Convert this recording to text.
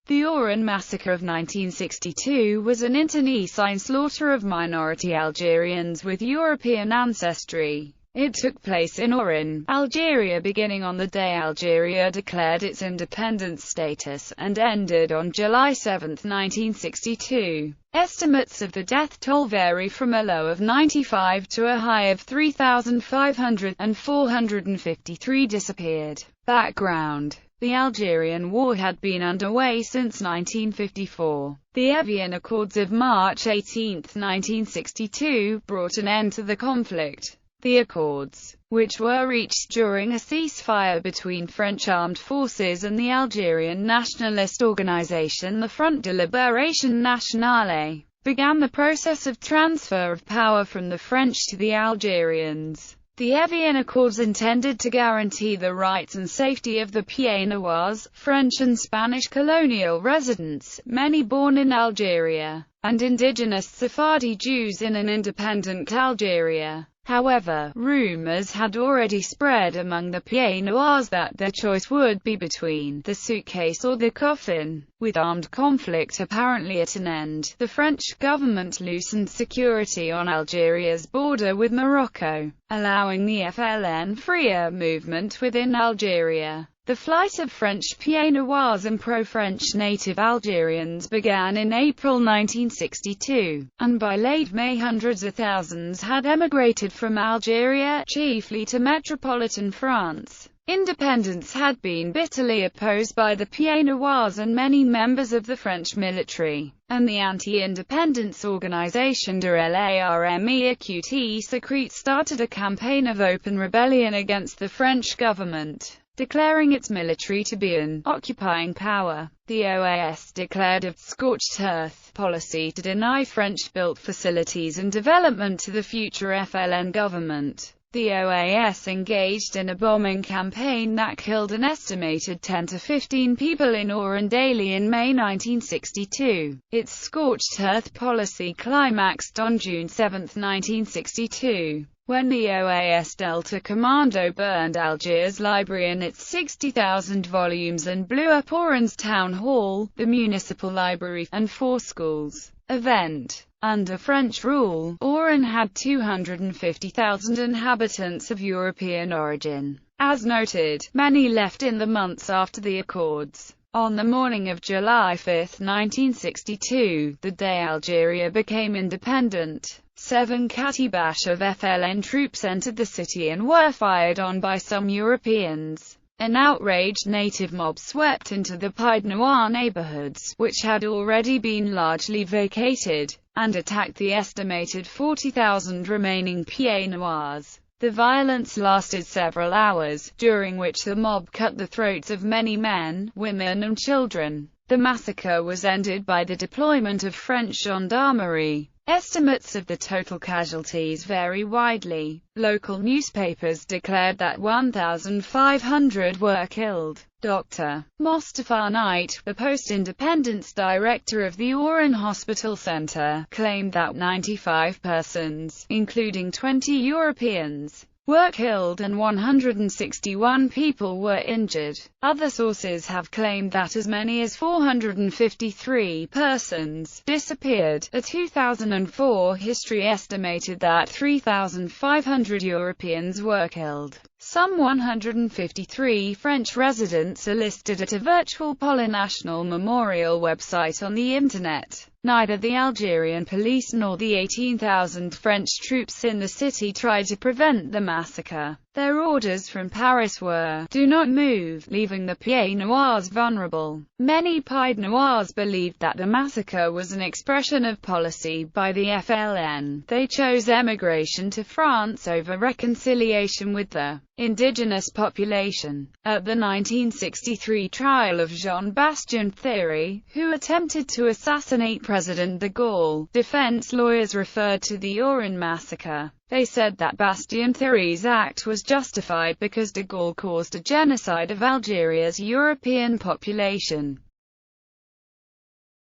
The Oran massacre of 1962 was an internecine slaughter of minority Algerians with European ancestry. It took place in Oran, Algeria, beginning on the day Algeria declared its independence status, and ended on July 7, 1962. Estimates of the death toll vary from a low of 95 to a high of 3,500, and 453 disappeared. Background: the Algerian War had been underway since 1954. The Evian Accords of March 18, 1962, brought an end to the conflict. The Accords, which were reached during a ceasefire between French armed forces and the Algerian nationalist organization the Front de Libération Nationale, began the process of transfer of power from the French to the Algerians. The Evian Accords intended to guarantee the rights and safety of the Pieds-Noirs, French and Spanish colonial residents, many born in Algeria, and indigenous Sephardi Jews in an independent Algeria. However, rumors had already spread among the Pieds-Noirs that their choice would be between the suitcase or the coffin. With armed conflict apparently at an end, the French government loosened security on Algeria's border with Morocco, allowing the FLN freer movement within Algeria. The flight of French Pieds-Noirs and pro-French native Algerians began in April 1962, and by late May hundreds of thousands had emigrated from Algeria, chiefly to metropolitan France. Independence had been bitterly opposed by the Pieds-Noirs and many members of the French military, and the anti-independence organization de l'Armée écoute secrète started a campaign of open rebellion against the French government, declaring its military to be an occupying power. The OAS declared a scorched earth policy to deny French-built facilities and development to the future FLN government. The OAS engaged in a bombing campaign that killed an estimated 10 to 15 people in Oran daily in May 1962. Its scorched earth policy climaxed on June 7, 1962. When the OAS Delta Commando burned Algiers library and its 60,000 volumes and blew up Oran's town hall, the municipal library, and 4 schools. Event. Under French rule, Oran had 250,000 inhabitants of European origin. As noted, many left in the months after the Accords. On the morning of July 5, 1962, the day Algeria became independent, 7 Katibash of FLN troops entered the city and were fired on by some Europeans. An outraged native mob swept into the Pieds-Noirs neighborhoods, which had already been largely vacated, and attacked the estimated 40,000 remaining Pieds-Noirs. The violence lasted several hours, during which the mob cut the throats of many men, women and children. The massacre was ended by the deployment of French gendarmerie. Estimates of the total casualties vary widely. Local newspapers declared that 1,500 were killed. Dr. Mostafa Knight, the post-independence director of the Oran Hospital Center, claimed that 95 persons, including 20 Europeans, were killed and 161 people were injured. Other sources have claimed that as many as 453 persons disappeared. A 2004 history estimated that 3,500 Europeans were killed. Some 153 French residents are listed at a virtual polynational memorial website on the Internet. Neither the Algerian police nor the 18,000 French troops in the city tried to prevent the massacre. Their orders from Paris were, "Do not move," leaving the Pieds-Noirs vulnerable. Many Pieds-Noirs believed that the massacre was an expression of policy by the FLN. They chose emigration to France over reconciliation with the indigenous population. At the 1963 trial of Jean-Bastien Thierry, who attempted to assassinate President de Gaulle, defense lawyers referred to the Oran massacre. They said that Bastien Thierry's act was justified because de Gaulle caused a genocide of Algeria's European population.